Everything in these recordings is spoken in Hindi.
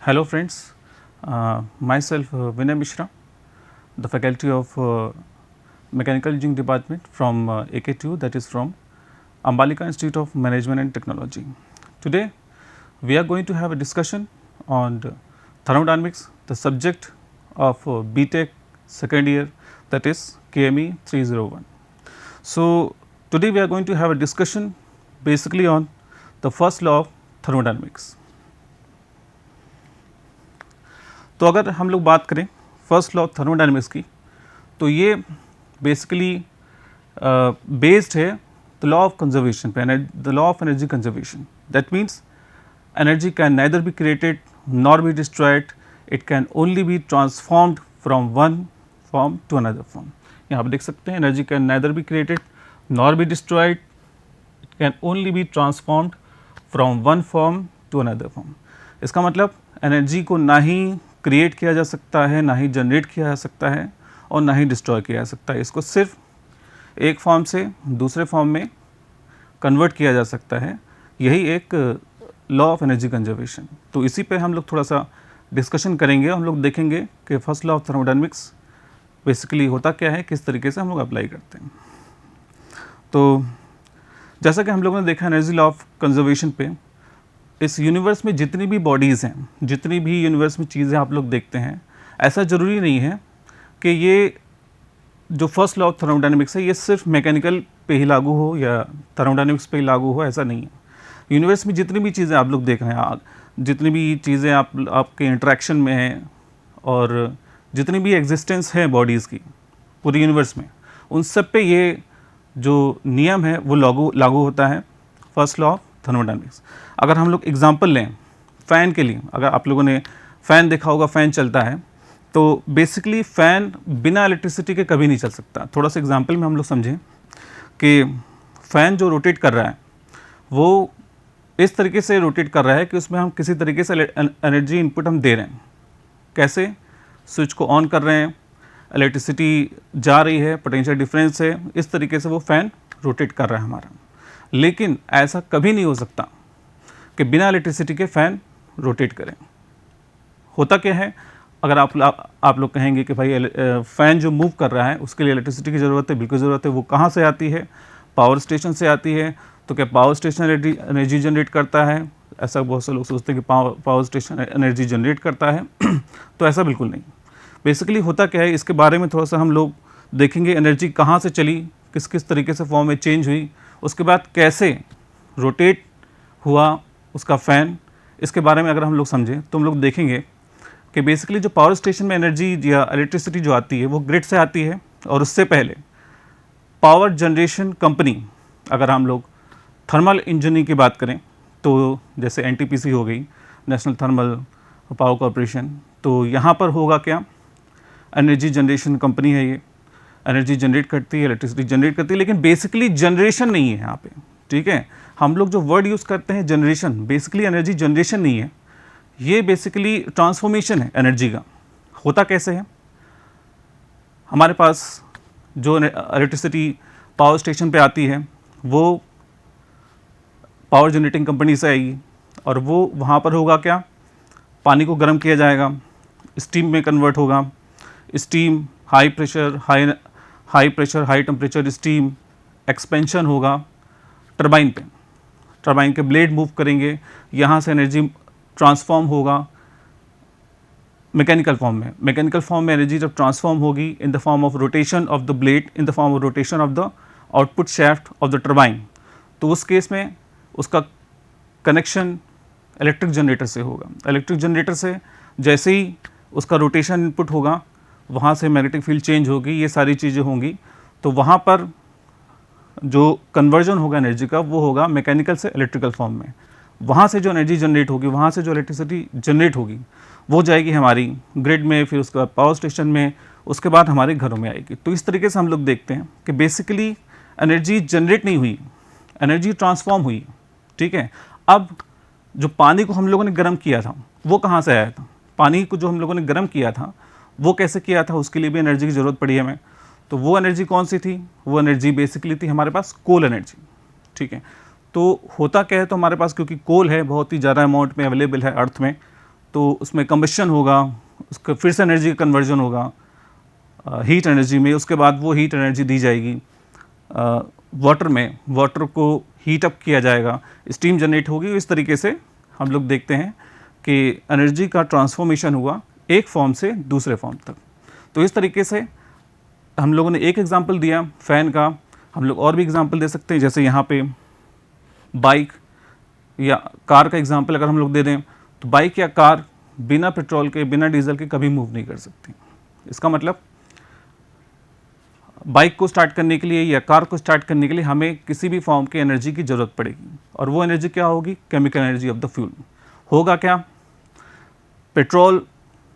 Hello friends, myself Vinay Mishra, the faculty of Mechanical Engineering Department from AKTU, that is from Ambalika Institute of Management and Technology. Today we are going to have a discussion on thermodynamics, the subject of BTech second year, that is KME 301. So today we are going to have a discussion basically on the first law of thermodynamics. तो अगर हम लोग बात करें फर्स्ट लॉ ऑफ थर्मोडायनेमिक्स की, तो ये बेसिकली बेस्ड है द लॉ ऑफ कंजर्वेशन पे, the law of energy conservation. That means energy can neither be created nor be destroyed, it can only be transformed from one form to another form. यहाँ पर देख सकते हैं energy can neither be created nor be destroyed, it can only be transformed from one form to another form. इसका मतलब एनर्जी को ना ही क्रिएट किया जा सकता है, ना ही जनरेट किया जा सकता है और ना ही डिस्ट्रॉय किया जा सकता है. इसको सिर्फ एक फॉर्म से दूसरे फॉर्म में कन्वर्ट किया जा सकता है. यही एक लॉ ऑफ एनर्जी कंजर्वेशन. तो इसी पे हम लोग थोड़ा सा डिस्कशन करेंगे. हम लोग देखेंगे कि first law of thermodynamics basically होता क्या है, किस तरीके से हम लोग अप्लाई करते हैं. तो जैसा कि हम लोगों ने देखा एनर्जी लॉ ऑफ कंजर्वेशन पे, इस यूनिवर्स में जितनी भी बॉडीज़ हैं, जितनी भी यूनिवर्स में चीज़ें आप लोग देखते हैं, ऐसा ज़रूरी नहीं है कि ये जो फर्स्ट लॉ ऑफ थर्मोडायनेमिक्स है ये सिर्फ मैकेनिकल पे ही लागू हो या थर्मोडायनेमिक्स पे ही लागू हो, ऐसा नहीं है. यूनिवर्स में जितनी भी चीज़ें आप लोग देख रहे हैं, जितनी भी चीज़ें आपके इंटरेक्शन में हैं और जितनी भी एग्जिस्टेंस है बॉडीज़ की पूरी यूनिवर्स में, उन सब पे ये जो नियम है वो लागू होता है, फर्स्ट लॉ ऑफ थर्मोडायनेमिक्स. अगर हम लोग एग्जांपल लें फ़ैन के लिए, अगर आप लोगों ने फ़ैन देखा होगा, फ़ैन चलता है तो बेसिकली फ़ैन बिना इलेक्ट्रिसिटी के कभी नहीं चल सकता. थोड़ा सा एग्जांपल में हम लोग समझें कि फ़ैन जो रोटेट कर रहा है वो इस तरीके से रोटेट कर रहा है कि उसमें हम किसी तरीके से एनर्जी इनपुट हम दे रहे हैं. कैसे? स्विच को ऑन कर रहे हैं, इलेक्ट्रिसिटी जा रही है, पोटेंशियल डिफरेंस है, इस तरीके से वो फ़ैन रोटेट कर रहा है हमारा. लेकिन ऐसा कभी नहीं हो सकता कि बिना इलेक्ट्रिसिटी के फ़ैन रोटेट करें. होता क्या है, अगर आप लोग कहेंगे कि भाई फ़ैन जो मूव कर रहा है उसके लिए इलेक्ट्रिसिटी की ज़रूरत है, बिल्कुल ज़रूरत है. वो कहाँ से आती है? पावर स्टेशन से आती है. तो क्या पावर स्टेशन एनर्जी जनरेट करता है? ऐसा बहुत से लोग सोचते हैं कि पावर स्टेशन एनर्जी जनरेट करता है. तो ऐसा बिल्कुल नहीं. बेसिकली होता क्या है, इसके बारे में थोड़ा सा हम लोग देखेंगे. एनर्जी कहाँ से चली, किस किस तरीके से फॉर्म में चेंज हुई, उसके बाद कैसे रोटेट हुआ उसका फ़ैन, इसके बारे में अगर हम लोग समझें तो हम लोग देखेंगे कि बेसिकली जो पावर स्टेशन में एनर्जी या इलेक्ट्रिसिटी जो आती है वो ग्रिड से आती है. और उससे पहले पावर जनरेशन कंपनी, अगर हम लोग थर्मल इंजीनियरिंग की बात करें तो जैसे NTPC हो गई, नेशनल थर्मल पावर कॉरपोरेशन, तो यहाँ पर होगा क्या, एनर्जी जनरेशन कंपनी है. ये एनर्जी जनरेट करती है, इलेक्ट्रिसिटी जनरेट करती है, लेकिन बेसिकली जनरेशन नहीं है यहाँ पे. ठीक है, हम लोग जो वर्ड यूज़ करते हैं जनरेशन, बेसिकली एनर्जी जनरेशन नहीं है, ये बेसिकली ट्रांसफॉर्मेशन है एनर्जी का. होता कैसे है, हमारे पास जो इलेक्ट्रिसिटी पावर स्टेशन पे आती है वो पावर जनरेटिंग कंपनी से आएगी और वो वहाँ पर होगा क्या, पानी को गर्म किया जाएगा, स्टीम में कन्वर्ट होगा. Steam high pressure high temperature steam expansion होगा टरबाइन पे. टरबाइन के ब्लेड मूव करेंगे, यहाँ से एनर्जी ट्रांसफॉर्म होगा मैकेनिकल फॉर्म में. मैकेनिकल फॉर्म में एनर्जी जब ट्रांसफॉर्म होगी in the form of rotation of the blade, in the form of rotation of the output shaft of the turbine, तो उस केस में उसका कनेक्शन इलेक्ट्रिक जनरेटर से होगा. इलेक्ट्रिक जनरेटर से जैसे ही उसका रोटेशन इनपुट होगा, वहाँ से मैग्नेटिक फील्ड चेंज होगी, ये सारी चीज़ें होंगी. तो वहाँ पर जो कन्वर्जन होगा एनर्जी का वो होगा मैकेनिकल से इलेक्ट्रिकल फॉर्म में. वहाँ से जो एनर्जी जनरेट होगी, वहाँ से जो इलेक्ट्रिसिटी जनरेट होगी वो जाएगी हमारी ग्रिड में, फिर उसके बाद पावर स्टेशन में, उसके बाद हमारे घरों में आएगी. तो इस तरीके से हम लोग देखते हैं कि बेसिकली एनर्जी जनरेट नहीं हुई, एनर्जी ट्रांसफॉर्म हुई. ठीक है, अब जो पानी को हम लोगों ने गर्म किया था वो कहाँ से आया था? पानी को जो हम लोगों ने गर्म किया था वो कैसे किया था, उसके लिए भी एनर्जी की ज़रूरत पड़ी हमें. तो वो एनर्जी कौन सी थी? वो एनर्जी बेसिकली थी हमारे पास कोल एनर्जी. ठीक है, तो होता क्या है, तो हमारे पास क्योंकि कोल है बहुत ही ज़्यादा अमाउंट में अवेलेबल है अर्थ में, तो उसमें कंबशन होगा, उसका फिर से एनर्जी का कन्वर्जन होगा हीट एनर्जी में, उसके बाद वो हीट एनर्जी दी जाएगी वाटर में, वाटर को हीट अप किया जाएगा, स्टीम जनरेट होगी। इस तरीके से हम लोग देखते हैं कि एनर्जी का ट्रांसफॉर्मेशन हुआ एक फॉर्म से दूसरे फॉर्म तक। तो इस तरीके से हम लोगों ने एक एग्जांपल दिया फ़ैन का, हम लोग और भी एग्जांपल दे सकते हैं, जैसे यहाँ पे बाइक या कार का एग्जांपल अगर हम लोग दे दें, तो बाइक या कार बिना पेट्रोल के, बिना डीजल के कभी मूव नहीं कर सकती। इसका मतलब बाइक को स्टार्ट करने के लिए या कार को स्टार्ट करने के लिए हमें किसी भी फॉर्म की एनर्जी की ज़रूरत पड़ेगी, और वो एनर्जी क्या होगी? Chemical energy of the fuel. होगा क्या? पेट्रोल,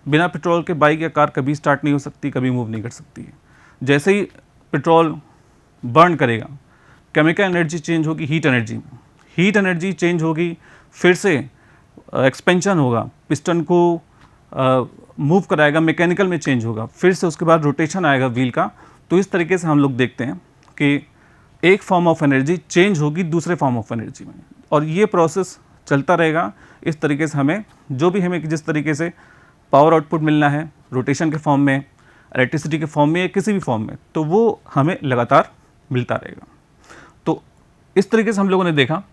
बिना पेट्रोल के बाइक या कार कभी स्टार्ट नहीं हो सकती, कभी मूव नहीं कर सकती है। जैसे ही पेट्रोल बर्न करेगा, केमिकल एनर्जी चेंज होगी हीट एनर्जी में, हीट एनर्जी चेंज होगी, फिर से एक्सपेंशन होगा, पिस्टन को मूव कराएगा, मैकेनिकल में चेंज होगा, फिर से उसके बाद रोटेशन आएगा व्हील का। तो इस तरीके से हम लोग देखते हैं कि एक फॉर्म ऑफ एनर्जी चेंज होगी दूसरे फॉर्म ऑफ एनर्जी में, और ये प्रोसेस चलता रहेगा। इस तरीके से हमें जो भी हमें जिस तरीके से पावर आउटपुट मिलना है रोटेशन के फॉर्म में, इलेक्ट्रिसिटी के फॉर्म में या किसी भी फॉर्म में, तो वो हमें लगातार मिलता रहेगा। तो इस तरीके से हम लोगों ने देखा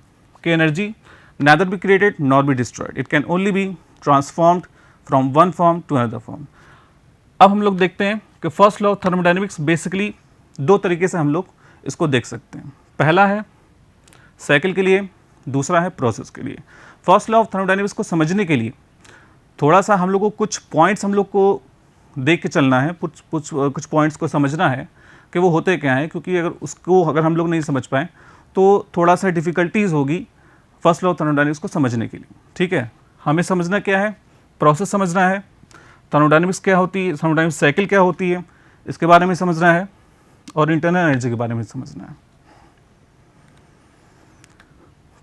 कि energy neither be created nor be destroyed, it can only be transformed from one form to another form। अब हम लोग देखते हैं कि first law of thermodynamics basically दो तरीके से हम लोग इसको देख सकते हैं। पहला है साइकिल के लिए, दूसरा है प्रोसेस के लिए। फर्स्ट लॉ ऑफ थर्मोडायनेमिक्स को समझने के लिए थोड़ा सा हम लोग को कुछ पॉइंट्स हम लोग को देख के चलना है, कुछ पॉइंट्स को समझना है कि वो होते क्या हैं, क्योंकि अगर हम लोग नहीं समझ पाए तो थोड़ा सा डिफ़िकल्टीज़ होगी फर्स्ट लॉ ऑफ थर्मोडायनेमिक्स को समझने के लिए। ठीक है, हमें समझना क्या है? प्रोसेस समझना है, थर्मोडायनेमिक्स क्या होती है, थर्मोडायनेमिक्स साइकिल क्या होती है, इसके बारे में समझना है, और इंटरनल एनर्जी के बारे में समझना है।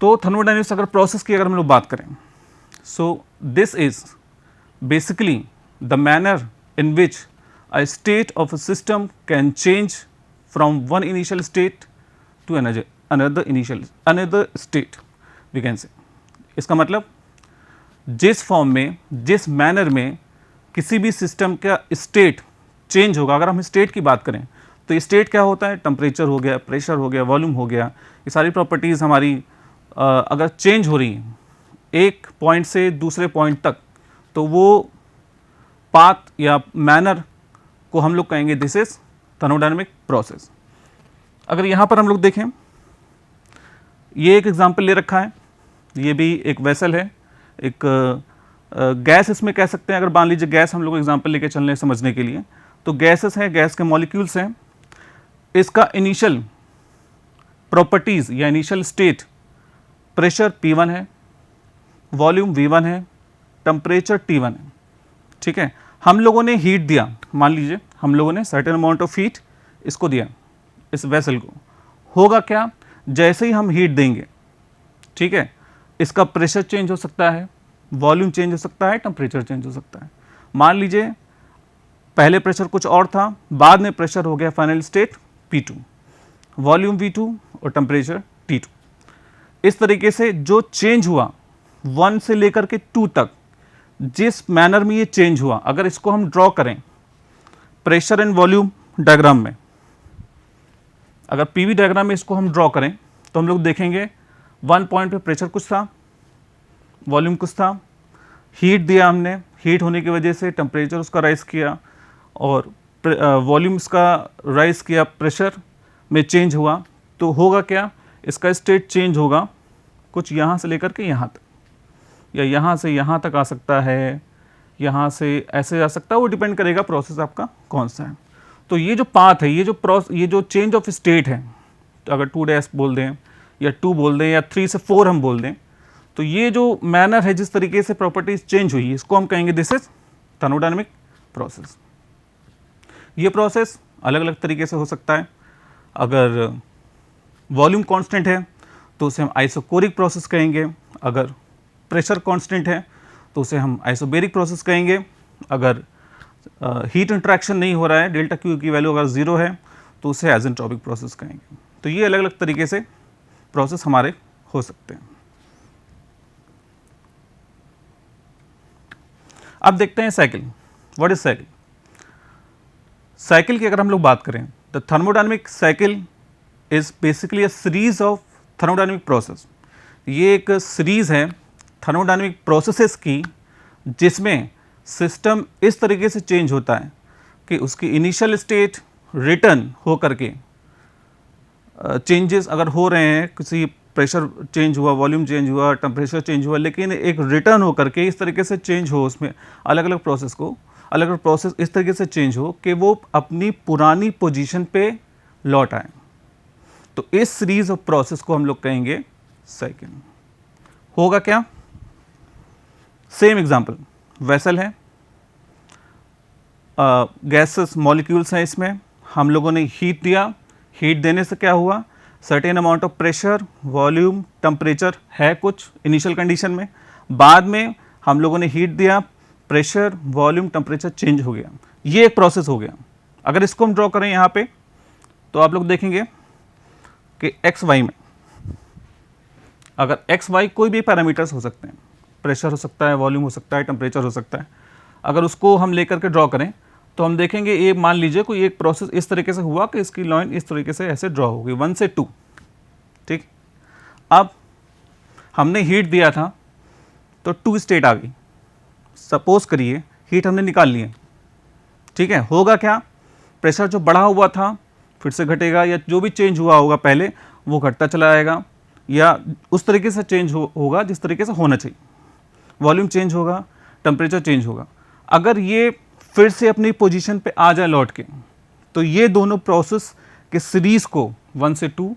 तो थर्मोडायनेमिक्स अगर प्रोसेस की अगर हम लोग बात करें, so this is basically the manner in which a state of a system can change from one initial state to another state we can say. इसका मतलब जिस फॉर्म में, जिस मैनर में किसी भी सिस्टम का स्टेट चेंज होगा। अगर हम स्टेट की बात करें तो स्टेट क्या होता है? टेम्परेचर हो गया, प्रेशर हो गया, वॉल्यूम हो गया, ये सारी प्रॉपर्टीज़ हमारी अगर चेंज हो रही हैं एक पॉइंट से दूसरे पॉइंट तक, तो वो पाथ या मैनर को हम लोग कहेंगे दिस इज थर्मोडायनेमिक प्रोसेस। अगर यहाँ पर हम लोग देखें, ये एक एग्जाम्पल ले रखा है, ये भी एक वेसल है, एक गैस इसमें कह सकते हैं। अगर मान लीजिए गैस हम लोग एग्जाम्पल लेके चल रहे हैं समझने के लिए, तो गैसेस हैं, गैस के मॉलिक्यूल्स हैं। इसका इनिशियल प्रॉपर्टीज़ या इनिशियल स्टेट प्रेशर P1 है, वॉल्यूम V1 है, टेम्परेचर T1 है। ठीक है, हम लोगों ने हीट दिया, मान लीजिए हम लोगों ने सर्टेन अमाउंट ऑफ हीट इसको दिया, इस वेसल को। होगा क्या? जैसे ही हम हीट देंगे, ठीक है, इसका प्रेशर चेंज हो सकता है, वॉल्यूम चेंज हो सकता है, टेम्परेचर चेंज हो सकता है। मान लीजिए पहले प्रेशर कुछ और था, बाद में प्रेशर हो गया final state P2, volume V2 और टेम्परेचर T2। इस तरीके से जो चेंज हुआ 1 से लेकर के 2 तक, जिस मैनर में ये चेंज हुआ, अगर इसको हम ड्रॉ करें प्रेशर एंड वॉल्यूम डायग्राम में, अगर पीवी डायग्राम में इसको हम ड्रॉ करें तो हम लोग देखेंगे 1 पॉइंट पे प्रेशर कुछ था, वॉल्यूम कुछ था, हीट दिया हमने, हीट होने की वजह से टेम्परेचर उसका राइज किया और वॉल्यूम इसका राइज किया, प्रेशर में चेंज हुआ। तो होगा क्या? इसका स्टेट चेंज होगा कुछ यहाँ से लेकर के यहाँ तक, या यहाँ से यहाँ तक आ सकता है, यहाँ से ऐसे आ सकता है, वो डिपेंड करेगा प्रोसेस आपका कौन सा है। तो ये जो पाथ है, ये जो चेंज ऑफ स्टेट है, तो अगर 2' बोल दें या 2 बोल दें या 3 से 4 हम बोल दें, तो ये जो मैनर है, जिस तरीके से प्रॉपर्टीज चेंज हुई, इसको हम कहेंगे दिस इज थर्मोडायनेमिक प्रोसेस। ये प्रोसेस अलग अलग तरीके से हो सकता है। अगर वॉल्यूम कांस्टेंट है तो उसे हम आइसोकोरिक प्रोसेस कहेंगे, अगर प्रेशर कांस्टेंट है तो उसे हम आइसोबेरिक प्रोसेस कहेंगे, अगर हीट इंटरेक्शन नहीं हो रहा है, डेल्टा क्यू की वैल्यू अगर 0 है तो उसे आइसेंट्रोपिक प्रोसेस कहेंगे। तो ये अलग अलग तरीके से प्रोसेस हमारे हो सकते हैं। अब देखते हैं cycle. What is cycle? Cycle की अगर हम लोग बात करें, the thermodynamic cycle is basically a series of thermodynamic process. ये एक सीरीज है थर्मोडायनेमिक प्रोसेसेस की, जिसमें सिस्टम इस तरीके से चेंज होता है कि उसकी इनिशियल स्टेट रिटर्न हो करके चेंजेस अगर हो रहे हैं, किसी प्रेशर चेंज हुआ, वॉल्यूम चेंज हुआ, टेम्परेचर चेंज हुआ, लेकिन एक रिटर्न हो करके इस तरीके से चेंज हो, उसमें अलग अलग प्रोसेस को अलग अलग प्रोसेस इस तरीके से चेंज हो कि वो अपनी पुरानी पोजीशन पे लौट आए। तो इस सीरीज ऑफ प्रोसेस को हम लोग कहेंगे साइकिल। होगा क्या? सेम एग्जांपल, वेसल है, गैसेस मॉलिक्यूल्स हैं, इसमें हम लोगों ने हीट दिया, हीट देने से क्या हुआ, certain amount of pressure, volume, temperature है कुछ इनिशियल कंडीशन में, बाद में हम लोगों ने हीट दिया, प्रेशर, वॉल्यूम, टेम्परेचर चेंज हो गया, ये एक प्रोसेस हो गया। अगर इसको हम ड्रॉ करें यहाँ पे, तो आप लोग देखेंगे कि एक्स वाई में, अगर एक्स वाई कोई भी पैरामीटर्स हो सकते हैं, प्रेशर हो सकता है, वॉल्यूम हो सकता है, टेम्परेचर हो सकता है, अगर उसको हम लेकर के ड्रॉ करें तो हम देखेंगे ये मान लीजिए कोई एक प्रोसेस इस तरीके से हुआ कि इसकी लाइन इस तरीके से ऐसे ड्रॉ होगी 1 से 2, ठीक। अब हमने हीट दिया था तो 2 स्टेट आ गई, सपोज करिए हीट हमने निकाल ली है, ठीक है। होगा क्या, प्रेशर जो बढ़ा हुआ था फिर से घटेगा, या जो भी चेंज हुआ होगा पहले वो घटता चला जाएगा, या उस तरीके से चेंज होगा जिस तरीके से होना चाहिए, वॉल्यूम चेंज होगा, टेम्परेचर चेंज होगा। अगर ये फिर से अपनी पोजीशन पे आ जाए लौट के, तो ये दोनों प्रोसेस के सीरीज को 1 से 2,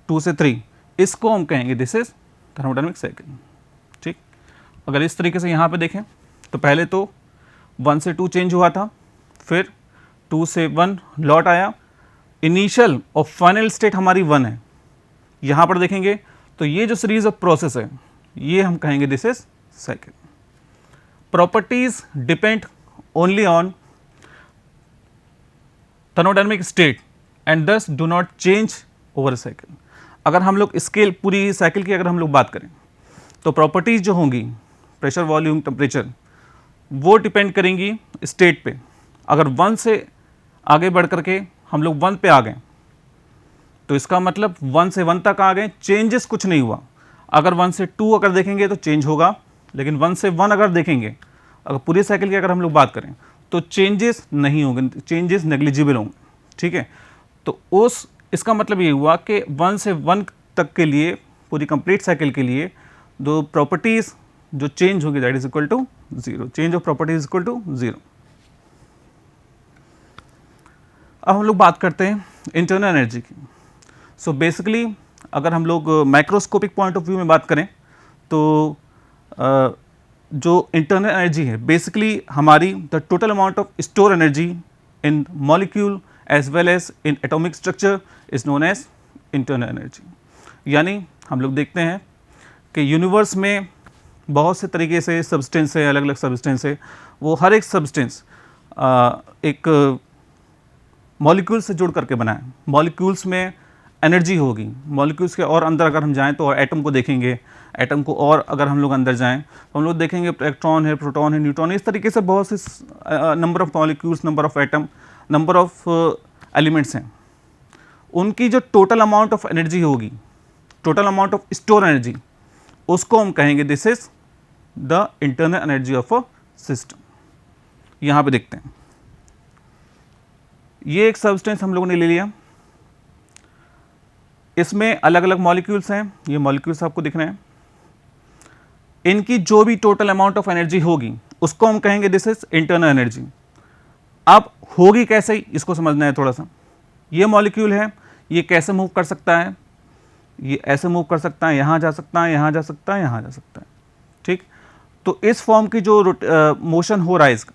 2 से 3, इसको हम कहेंगे दिस इज थर्मोडायनेमिक साइकिल, ठीक। अगर इस तरीके से यहाँ पे देखें तो पहले तो 1 से 2 चेंज हुआ था, फिर 2 से 1 लौट आया, इनिशियल और फाइनल स्टेट हमारी 1 है। यहाँ पर देखेंगे तो ये जो सीरीज ऑफ प्रोसेस है ये हम कहेंगे this is cycle. Properties depend only on thermodynamic state and thus do not change over a cycle. अगर हम लोग स्केल पूरी साइकिल की अगर हम लोग बात करें तो प्रॉपर्टीज जो होंगी, प्रेशर, वॉल्यूम, टेम्परेचर, वो डिपेंड करेंगी स्टेट पे। अगर 1 से आगे बढ़ करके हम लोग 1 पे आ गए तो इसका मतलब 1 से 1 तक आ गए, चेंजेस कुछ नहीं हुआ। अगर 1 से 2 अगर देखेंगे तो चेंज होगा, लेकिन 1 से 1 अगर देखेंगे, अगर पूरी साइकिल की अगर हम लोग बात करें तो चेंजेस नहीं होंगे, चेंजेस नेग्लिजिबल होंगे, ठीक है। तो इसका मतलब ये हुआ कि 1 से 1 तक के लिए पूरी कंप्लीट साइकिल के लिए दो प्रॉपर्टीज जो चेंज होंगी that is equal to 0, change of property is equal to 0। अब हम लोग बात करते हैं इंटरनल एनर्जी की। सो बेसिकली अगर हम लोग माइक्रोस्कोपिक पॉइंट ऑफ व्यू में बात करें तो जो इंटरनल एनर्जी है बेसिकली हमारी the total amount of store energy in molecule as well as in atomic structure is known as internal energy. यानी हम लोग देखते हैं कि यूनिवर्स में बहुत से तरीके से सब्सटेंस है, अलग अलग सब्सटेंस है, वो हर एक सब्सटेंस एक मॉलिक्यूल से जुड़ करके बना है। मॉलिक्यूल्स में एनर्जी होगी, मॉलिक्यूल्स के और अंदर अगर हम जाएं तो एटम को देखेंगे, एटम को और अगर हम लोग अंदर जाएं तो हम लोग देखेंगे इलेक्ट्रॉन है, प्रोटॉन है, न्यूट्रॉन है, इस तरीके से बहुत से number of molecules, number of atom, number of elements हैं। उनकी जो टोटल अमाउंट ऑफ एनर्जी होगी, total amount of store energy, उसको हम कहेंगे this is the internal energy of a system. यहाँ पे देखते हैं, ये एक सब्सटेंस हम लोगों ने ले लिया, इसमें अलग अलग मॉलिक्यूल्स हैं, ये मॉलिक्यूल्स आपको दिख रहे हैं, इनकी जो भी टोटल अमाउंट ऑफ एनर्जी होगी उसको हम कहेंगे दिस इज इंटरनल एनर्जी। अब होगी कैसे, इसको समझना है थोड़ा सा। ये मॉलिक्यूल है, ये कैसे मूव कर सकता है, ये ऐसे मूव कर सकता है, यहाँ जा सकता है, यहाँ जा सकता है, यहाँ जा सकता है, ठीक। तो इस फॉर्म की जो मोशन हो रहा है इसका,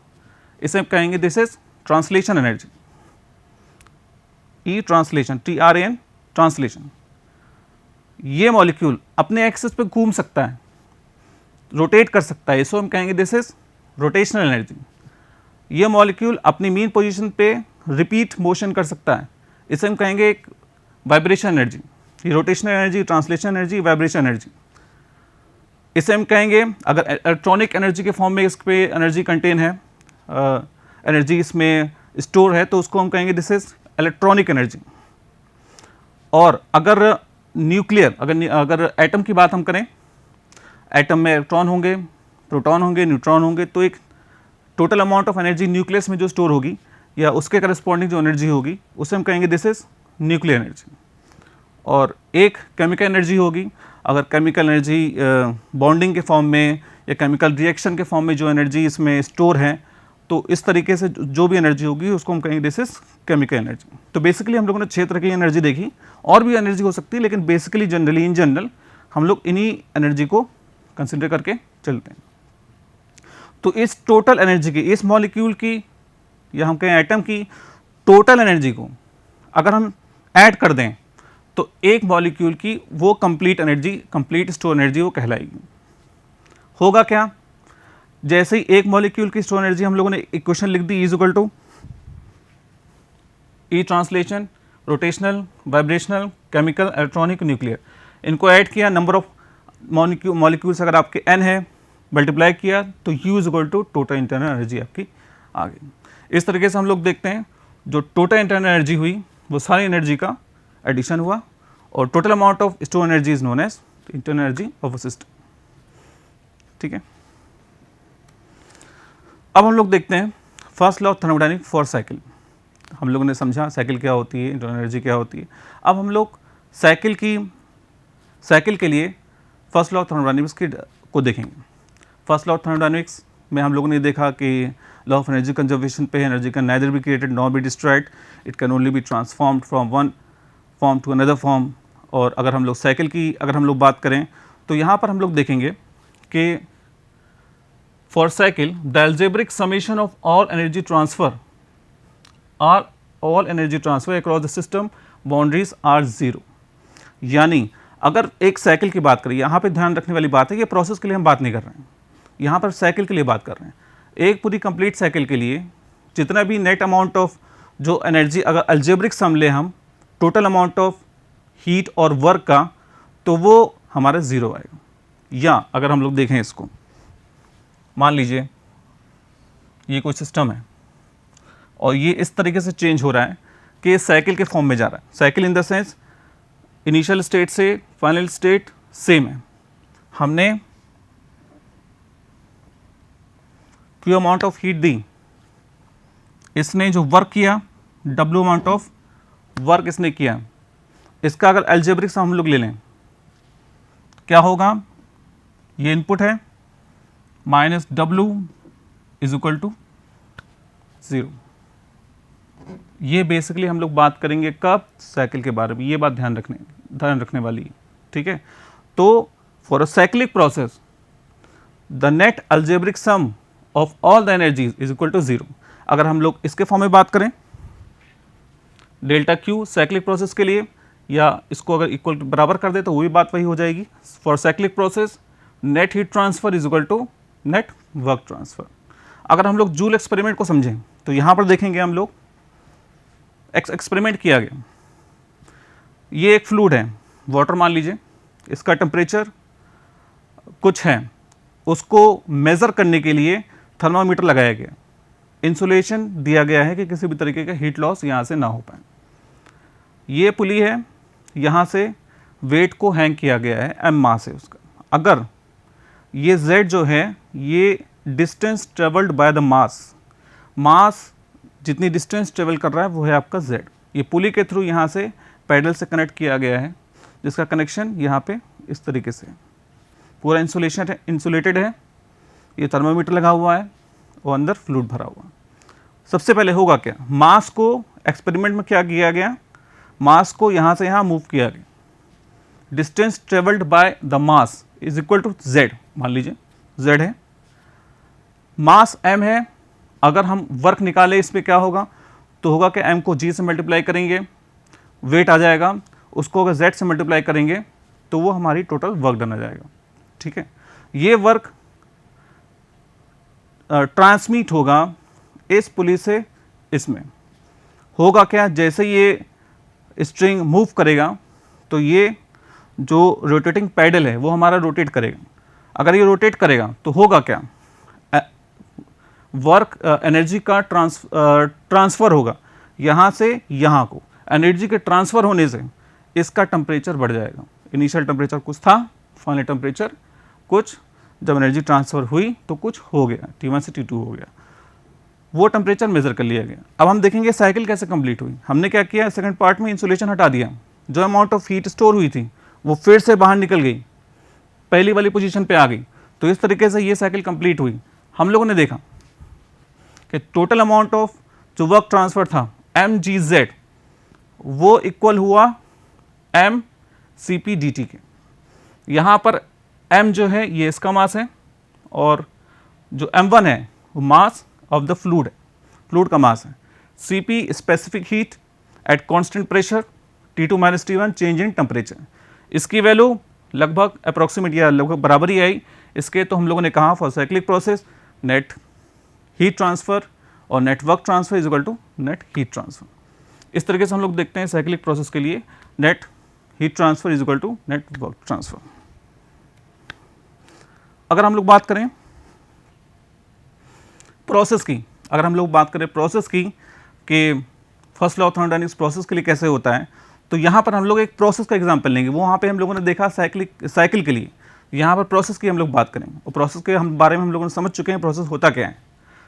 इसे हम कहेंगे this is translation energy, E translation, TRAN translation. ये मॉलिक्यूल अपने एक्सिस पे घूम सकता है, रोटेट कर सकता है, इसको हम कहेंगे दिस इज रोटेशनल एनर्जी। ये मॉलिक्यूल अपनी मीन पोजीशन पे रिपीट मोशन कर सकता है, इसे हम कहेंगे एक वाइब्रेशन एनर्जी। ये rotational energy, translation energy, vibration energy. इसे हम कहेंगे, अगर इलेक्ट्रॉनिक एनर्जी के फॉर्म में इस पे एनर्जी कंटेन है, एनर्जी इसमें स्टोर है, तो उसको हम कहेंगे दिस इज इलेक्ट्रॉनिक एनर्जी। और अगर न्यूक्लियर, अगर एटम की बात हम करें, एटम में इलेक्ट्रॉन होंगे, प्रोटॉन होंगे, न्यूट्रॉन होंगे, तो एक total amount of energy nucleus में जो स्टोर होगी या उसके करस्पॉन्डिंग जो एनर्जी होगी उसे हम कहेंगे दिस इज न्यूक्लियर एनर्जी। और एक केमिकल एनर्जी होगी, अगर केमिकल एनर्जी बॉन्डिंग के फॉर्म में या केमिकल रिएक्शन के फॉर्म में जो एनर्जी इसमें स्टोर है, तो इस तरीके से जो भी एनर्जी होगी उसको हम कहेंगे दिस इज केमिकल एनर्जी। तो बेसिकली हम लोगों ने 6 तरह की एनर्जी देखी, और भी एनर्जी हो सकती है, लेकिन बेसिकली जनरली इन जनरल हम लोग इन्हीं एनर्जी को कंसिडर करके चलते हैं। तो इस टोटल एनर्जी की, इस मॉलिक्यूल की या हम कहें एटम की टोटल एनर्जी को अगर हम ऐड कर दें तो एक मॉलिक्यूल की वो complete energy, complete store energy वो कहलाएगी। होगा क्या, जैसे ही एक मॉलिक्यूल की स्टोर एनर्जी हम लोगों ने इक्वेशन लिख दी, is equal to E translation, rotational, vibrational, chemical, electronic, nuclear, इनको ऐड किया, नंबर ऑफ मॉलिक्यूल्स अगर आपके n है मल्टीप्लाई किया तो U is equal to total internal energy आपकी आ गई। इस तरीके से हम लोग देखते हैं जो टोटल इंटरनल एनर्जी हुई वो सारी एनर्जी का एडिशन हुआ, और total amount of store energy is known as internal energy of a system. ठीक है, अब हम लोग देखते हैं first law of thermodynamics for cycle. हम लोगों ने समझा साइकिल क्या होती है, इंटरनल एनर्जी क्या होती है। अब हम लोग साइकिल के लिए फर्स्ट लॉ ऑफ थर्मोडायनामिक्स को देखेंगे। फर्स्ट लॉ ऑफ थर्मोडायनामिक्स में हम लोगों ने देखा कि लॉ ऑफ एनर्जी कंजर्वेशन पे, energy can neither be created nor be destroyed, it can only be transformed from one form to another form. और अगर हम लोग साइकिल की अगर हम लोग बात करें तो यहाँ पर हम लोग देखेंगे कि for cycle the algebraic summation of all energy transfer across the system boundaries are zero. यानी अगर एक साइकिल की बात करें, यहाँ पे ध्यान रखने वाली बात है कि प्रोसेस के लिए हम बात नहीं कर रहे हैं, यहाँ पर साइकिल के लिए बात कर रहे हैं। एक पूरी कंप्लीट साइकिल के लिए जितना भी नेट अमाउंट ऑफ जो एनर्जी, अगर अलजेब्रिक सम ले हम टोटल अमाउंट ऑफ हीट और वर्क का, तो वो हमारा ज़ीरो आएगा। या अगर हम लोग देखें इसको, मान लीजिए ये कोई सिस्टम है और ये इस तरीके से चेंज हो रहा है कि साइकिल के फॉर्म में जा रहा है। Cycle in the sense initial state से फाइनल स्टेट सेम है। हमने क्यू अमाउंट ऑफ हीट दी, इसने जो वर्क किया डब्ल्यू अमाउंट ऑफ वर्क इसने किया, इसका अगर अलजेब्रिक सम हम लोग ले लें क्या होगा, ये इनपुट है माइनस डब्ल्यू इज इक्वल टू 0। ये बेसिकली हम लोग बात करेंगे कब, साइकिल के बारे में। ये बात ध्यान रखने वाली है। ठीक है, तो for a cyclic process the net algebraic sum of all the energies is equal to 0। अगर हम लोग इसके फॉर्म में बात करें डेल्टा क्यू साइक्लिक प्रोसेस के लिए, या इसको अगर इक्वल बराबर कर दे तो वो भी बात वही हो जाएगी। For cyclic process net heat transfer is equal to net work transfer. अगर हम लोग जूल एक्सपेरिमेंट को समझें तो यहाँ पर देखेंगे हम लोग एक्सपेरिमेंट किया गया। ये एक फ्लूइड है, वाटर मान लीजिए, इसका टेम्परेचर कुछ है, उसको मेज़र करने के लिए थर्मामीटर लगाया गया, इंसुलेशन दिया गया है कि किसी भी तरीके का हीट लॉस यहाँ से ना हो पाए। ये पुली है, यहाँ से वेट को हैंग किया गया है, m मास है उसका। अगर ये z जो है ये डिस्टेंस ट्रेवल्ड बाय द मास जितनी डिस्टेंस ट्रेवल कर रहा है वो है आपका z। ये पुली के थ्रू यहाँ से पैडल से कनेक्ट किया गया है, जिसका कनेक्शन यहाँ पे इस तरीके से पूरा इंसुलेटेड है। ये थर्मामीटर लगा हुआ है और अंदर फ्लूइड भरा हुआ। सबसे पहले होगा क्या, मास को एक्सपेरिमेंट में क्या किया गया, मास को यहाँ से यहाँ मूव किया गया। Distance travelled by the mass is equal to z, मान लीजिए z है, मास m है। अगर हम वर्क निकाले इस पर क्या होगा, तो होगा कि m को g से मल्टीप्लाई करेंगे, वेट आ जाएगा, उसको अगर z से मल्टीप्लाई करेंगे तो वो हमारी टोटल वर्क डन आ जाएगा। ठीक है, ये वर्क ट्रांसमिट होगा इस पुली से इसमें। होगा क्या, जैसे ये स्ट्रिंग मूव करेगा तो ये जो रोटेटिंग पैडल है वो हमारा रोटेट करेगा। अगर ये रोटेट करेगा तो होगा क्या, वर्क एनर्जी का ट्रांसफ़र होगा यहाँ से यहाँ को। एनर्जी के ट्रांसफ़र होने से इसका टेम्परेचर बढ़ जाएगा। इनिशियल टेम्परेचर कुछ था, फाइनल टेम्परेचर कुछ, जब एनर्जी ट्रांसफ़र हुई तो कुछ हो गया, T1 से T2 हो गया, वो टेम्परेचर मेज़र कर लिया गया। अब हम देखेंगे साइकिल कैसे कंप्लीट हुई। हमने क्या किया, सेकंड पार्ट में इंसुलेशन हटा दिया, जो अमाउंट ऑफ हीट स्टोर हुई थी वो फिर से बाहर निकल गई, पहली वाली पोजीशन पे आ गई। तो इस तरीके से ये साइकिल कंप्लीट हुई। हम लोगों ने देखा कि टोटल अमाउंट ऑफ जो वर्क ट्रांसफ़र था mgz वो इक्वल हुआ mCp/dt के। यहाँ पर m जो है ये इसका मास है और जो m1 है वो मास ऑफ द फ्लूइड है, फ्लूइड का मास है। Cp specific heat at constant pressure, T2 - T1 change in temperature. इसकी वैल्यू लगभग अप्रॉक्सीमेट या लगभग बराबर ही आई इसके। तो हम लोगों ने कहा for cyclic process net heat transfer और net work transfer is equal to net heat transfer. इस तरीके से हम लोग देखते हैं साइक्लिक प्रोसेस के लिए net heat transfer is equal to net work transfer. अगर हम लोग बात करें प्रोसेस की, अगर हम लोग बात करें प्रोसेस की कि first law of thermodynamics process के लिए कैसे होता है, तो यहाँ पर हम लोग एक प्रोसेस का एग्जांपल लेंगे। वहाँ पे हम लोगों ने देखा साइकिल के लिए, यहाँ पर प्रोसेस की हम लोग बात करेंगे और प्रोसेस के बारे में हम लोगों ने समझ चुके हैं प्रोसेस होता क्या है।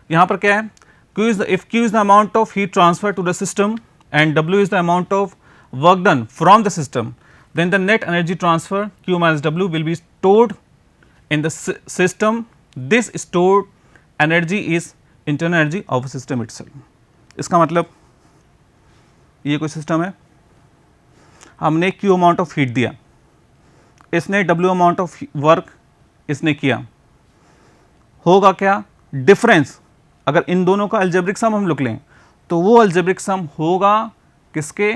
यहाँ पर क्या है, if Q is the amount of heat transfer to the system and W is the amount of work done from the system, then the net energy transfer Q minus W will be stored in the system. This stored energy is internal energy of system itself. इसका मतलब ये कोई सिस्टम है, हमने Q अमाउंट ऑफ हीट दिया, इसने W अमाउंट ऑफ वर्क इसने किया, होगा क्या डिफरेंस। अगर इन दोनों का अलजेब्रिक सम हम लोग लें तो वो अलजेब्रिक सम होगा किसके,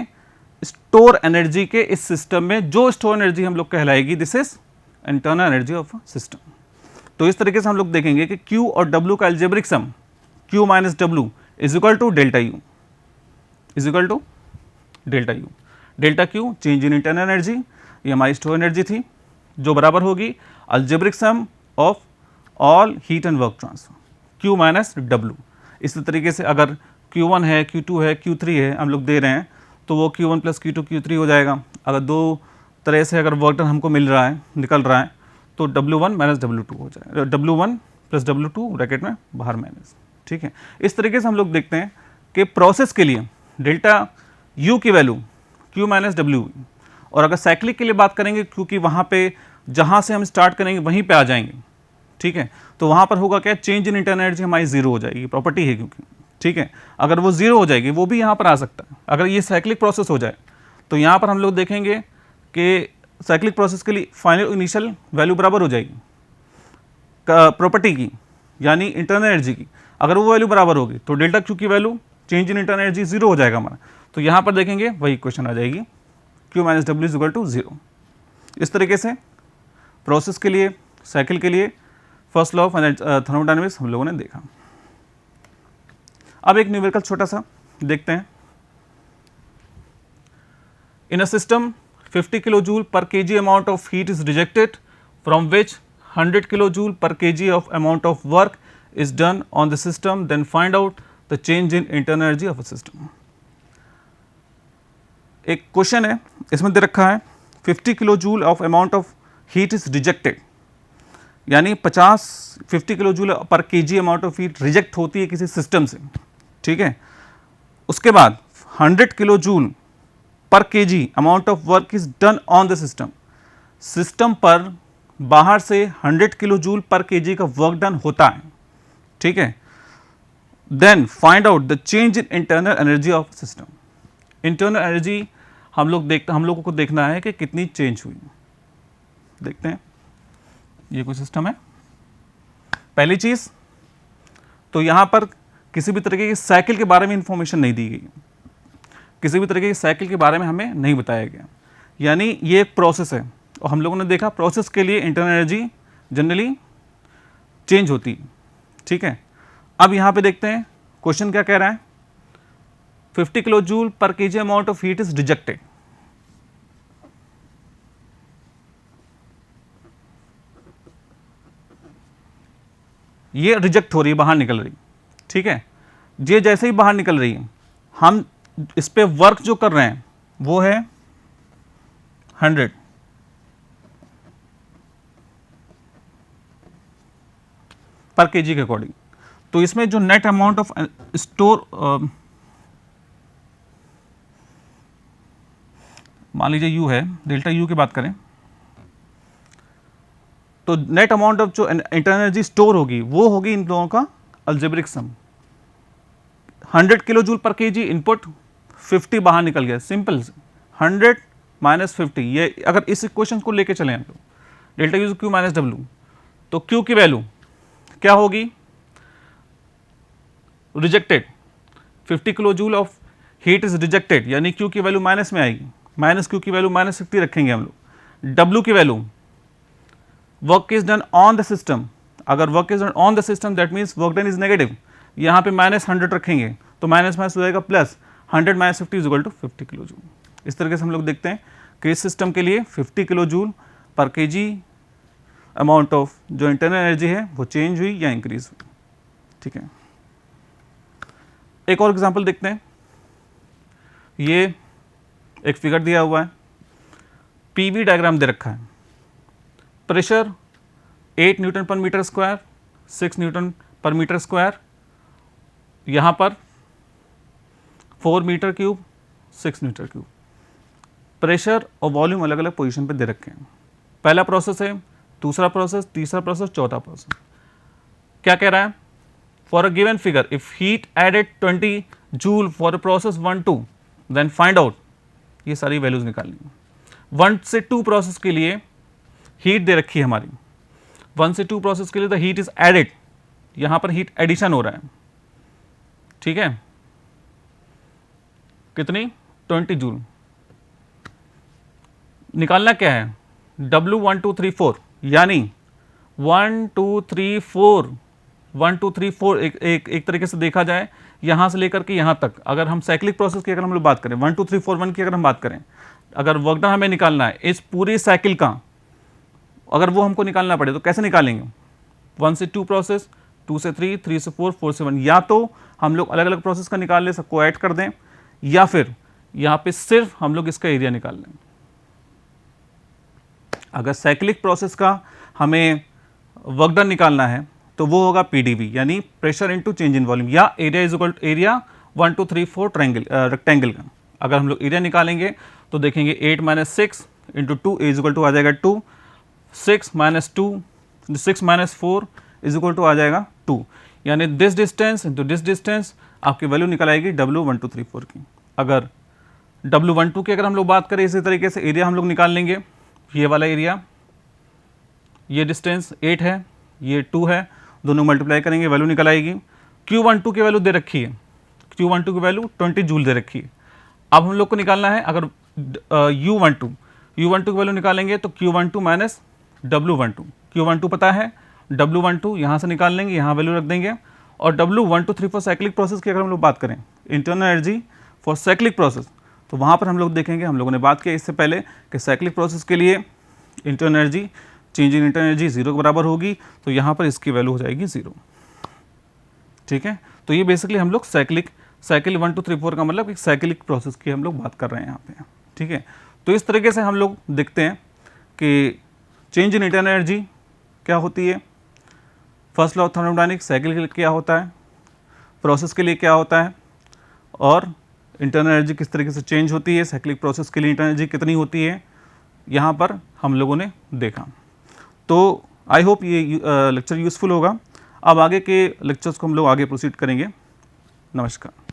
स्टोर एनर्जी के इस सिस्टम में। जो स्टोर एनर्जी हम लोग कहलाएगी this is internal energy of system. तो इस तरीके से हम लोग देखेंगे कि Q और W का algebraic sum Q minus W is equal to delta U, is equal to delta U। Delta Q change in internal energy, ये हमारी स्टोर एनर्जी थी, जो बराबर होगी algebraic sum of all heat and work transfer Q minus W। इसी तरीके से अगर Q1 है, Q2 है, Q3 है हम लोग दे रहे हैं तो वो Q1 प्लस Q2 Q3 हो जाएगा। अगर दो तरह से अगर वर्क डन हमको मिल रहा है, निकल रहा है, तो W1 माइनस W2 हो जाएगा, W1 प्लस W2 ब्रैकेट में बाहर माइनस। ठीक है, इस तरीके से हम लोग देखते हैं कि प्रोसेस के लिए डेल्टा U की वैल्यू Q माइनस W। और अगर साइक्लिक के लिए बात करेंगे, क्योंकि वहाँ पे जहाँ से हम स्टार्ट करेंगे वहीं पे आ जाएंगे, ठीक है, तो वहाँ पर होगा क्या, चेंज इन इंटरनल एनर्जी हमारी जीरो हो जाएगी, प्रॉपर्टी है क्योंकि, ठीक है। अगर वो जीरो हो जाएगी वो भी यहाँ पर आ सकता है। अगर ये साइक्लिक प्रोसेस हो जाए तो यहाँ पर हम लोग देखेंगे कि साइक्लिक प्रोसेस के लिए फाइनल इनिशियल वैल्यू बराबर हो जाएगी प्रॉपर्टी की, यानी इंटरनल एनर्जी की। अगर वो वैल्यू बराबर होगी तो डेल्टा Q की value change in internal energy zero हो जाएगा हमारा। तो यहाँ पर देखेंगे वही इक्वेशन आ जाएगी, Q minus W is equal to zero. इस तरीके से प्रोसेस के लिए, साइकिल के लिए फर्स्ट लॉ ऑफ थर्मोडायनेमिक्स हम लोगों ने देखा। अब एक न्यूमेरिकल छोटा सा देखते हैं। In a system 50 kilo joule per kg amount of heat is rejected from which 100 kilo joule per kg of amount of work is done on the system, then find out the change in internal energy of a system. एक क्वेश्चन है, इसमें दे रखा है 50 kilo joule of amount of heat is rejected, यानी 50 kilo joule per kg amount of heat reject होती है किसी सिस्टम से, ठीक है। उसके बाद 100 kilo joule per kg amount of work is done on the system, system पर बाहर से 100 किलो जूल पर kg का वर्क डन होता है, ठीक है। Then find out the change in internal energy of system. Internal energy हम लोगों को देखना है कि कितनी चेंज हुई। देखते हैं, ये कोई सिस्टम है। पहली चीज तो यहां पर किसी भी तरीके की साइकिल के बारे में इंफॉर्मेशन नहीं दी गई, किसी भी तरीके की साइकिल के बारे में हमें नहीं बताया गया, यानी ये एक प्रोसेस है। और हम लोगों ने देखा प्रोसेस के लिए इंटरनल एनर्जी जनरली चेंज होती है, ठीक है। अब यहां पे देखते हैं क्वेश्चन क्या कह रहा है, 50 kilo joule per kg amount of heat is rejected. ये रिजेक्ट हो रही है, बाहर निकल रही, ठीक है। ये जैसे ही बाहर निकल रही है, हम इस पे वर्क जो कर रहे हैं वो है 100 पर केजी के अकॉर्डिंग। तो इसमें जो नेट अमाउंट ऑफ स्टोर, मान लीजिए यू है, डेल्टा यू की बात करें तो नेट अमाउंट ऑफ जो इंटरनल एनर्जी स्टोर होगी वो होगी इन दोनों का अलजेब्रिक सम। 100 किलो जूल पर केजी इनपुट, 50 बाहर निकल गया, सिंपल। 100 माइनस 50, ये अगर इस इक्वेशन को लेके चले हम लोग, delta U Q minus W, तो क्यू की वैल्यू क्या होगी, rejected, 50 kilo joule of heat is rejected, यानी क्यू की वैल्यू माइनस में आएगी, माइनस क्यू की वैल्यू माइनस 50 रखेंगे हम लोग। डब्ल्यू की value, work is done on the system, अगर work is done on the system that means work done is negative, यहाँ पे माइनस 100 रखेंगे तो माइनस माइनस हो जाएगा plus, 100 minus 50 is equal to 50 kilo joule. इस तरीके से हम लोग देखते हैं कि इस सिस्टम के लिए 50 किलो जूल पर केजी अमाउंट ऑफ जो इंटरनल एनर्जी है वो चेंज हुई या इंक्रीज हुई, ठीक है। एक और एग्जांपल देखते हैं, ये एक फिगर दिया हुआ है, पीवी डायग्राम दे रखा है, pressure 8 newton per metre square, 6 newton per metre square, यहाँ पर 4 metre cube, 6 metre cube, pressure और वॉल्यूम अलग अलग पोजीशन पे दे रखे हैं। पहला प्रोसेस है, दूसरा प्रोसेस, तीसरा प्रोसेस, चौथा प्रोसेस। क्या कह रहा है, for a given figure if heat added 20 joule for a process 1-2 then find out, ये सारी वैल्यूज निकालनी। 1 से 2 प्रोसेस के लिए हीट दे रखी है हमारी, 1 से 2 प्रोसेस के लिए द हीट इज एडेड, यहाँ पर हीट एडिशन हो रहा है, ठीक है, कितनी 20 जूल। निकालना क्या है, W 1 2 3 4, यानी 1 2 3 4, 1 2 3 4 एक तरीके से देखा जाए यहाँ से लेकर के यहाँ तक, अगर हम साइक्लिक प्रोसेस की अगर हम लोग बात करें 1 2 3 4 1 की अगर हम बात करें, अगर वर्क डन हमें निकालना है इस पूरी साइकिल का, अगर वो हमको निकालना पड़े तो कैसे निकालेंगे, 1 से 2 प्रोसेस, 2 से 3, 3 से 4, 4 से 1, या तो हम लोग अलग अलग प्रोसेस का निकाल लें, सबको ऐड कर दें, या फिर यहाँ पे सिर्फ हम लोग इसका एरिया निकाल लें। अगर साइक्लिक प्रोसेस का हमें वर्क डन निकालना है तो वो होगा पीडीवी, यानी pressure into change in volume, या area is equal to area 1 2 3 4 triangle rectangle का। अगर हम लोग एरिया निकालेंगे तो देखेंगे 8 minus 6 into 2 is equal to आ जाएगा 2, 6 minus 2, 6 minus 4 is equal to आ जाएगा 2, यानी this distance into this distance आपकी वैल्यू निकल आएगी W 1 2 3 4 की। अगर W 1 2 की अगर हम लोग बात करें इसी तरीके से एरिया हम लोग निकाल लेंगे, ये वाला एरिया, ये डिस्टेंस 8 है, ये 2 है, दोनों मल्टीप्लाई करेंगे वैल्यू निकल आएगी। Q12 की वैल्यू दे रखी है, Q12 की वैल्यू 20 जूल दे रखी है। अब हम लोग को निकालना है, अगर U12 की वैल्यू निकालेंगे तो Q12 माइनस W12, Q12 पता है, W12 यहाँ से निकाल लेंगे, यहाँ वैल्यू रख देंगे, और W 1 2 3 4 साइक्लिक प्रोसेस की अगर हम लोग बात करें, internal energy for cyclic process, तो वहाँ पर हम लोग देखेंगे, हम लोगों ने बात किया इससे पहले कि साइक्लिक प्रोसेस के लिए internal energy, change in internal energy 0 के बराबर होगी, तो यहाँ पर इसकी वैल्यू हो जाएगी 0, ठीक है। तो ये बेसिकली हम लोग साइकिल 1 2 3 4 का मतलब एक साइक्लिक प्रोसेस की हम लोग बात कर रहे हैं यहाँ पे, ठीक है। तो इस तरीके से हम लोग देखते हैं कि चेंज इन इंटरनल एनर्जी क्या होती है, first law of thermodynamics cycle के लिए क्या होता है, प्रोसेस के लिए क्या होता है, और इंटरनल एनर्जी किस तरीके से चेंज होती है, साइक्लिक प्रोसेस के लिए इंटरनल एनर्जी कितनी होती है, यहाँ पर हम लोगों ने देखा। तो आई होप ये लेक्चर यूज़फुल होगा। अब आगे के लेक्चर्स को हम लोग आगे प्रोसीड करेंगे। नमस्कार।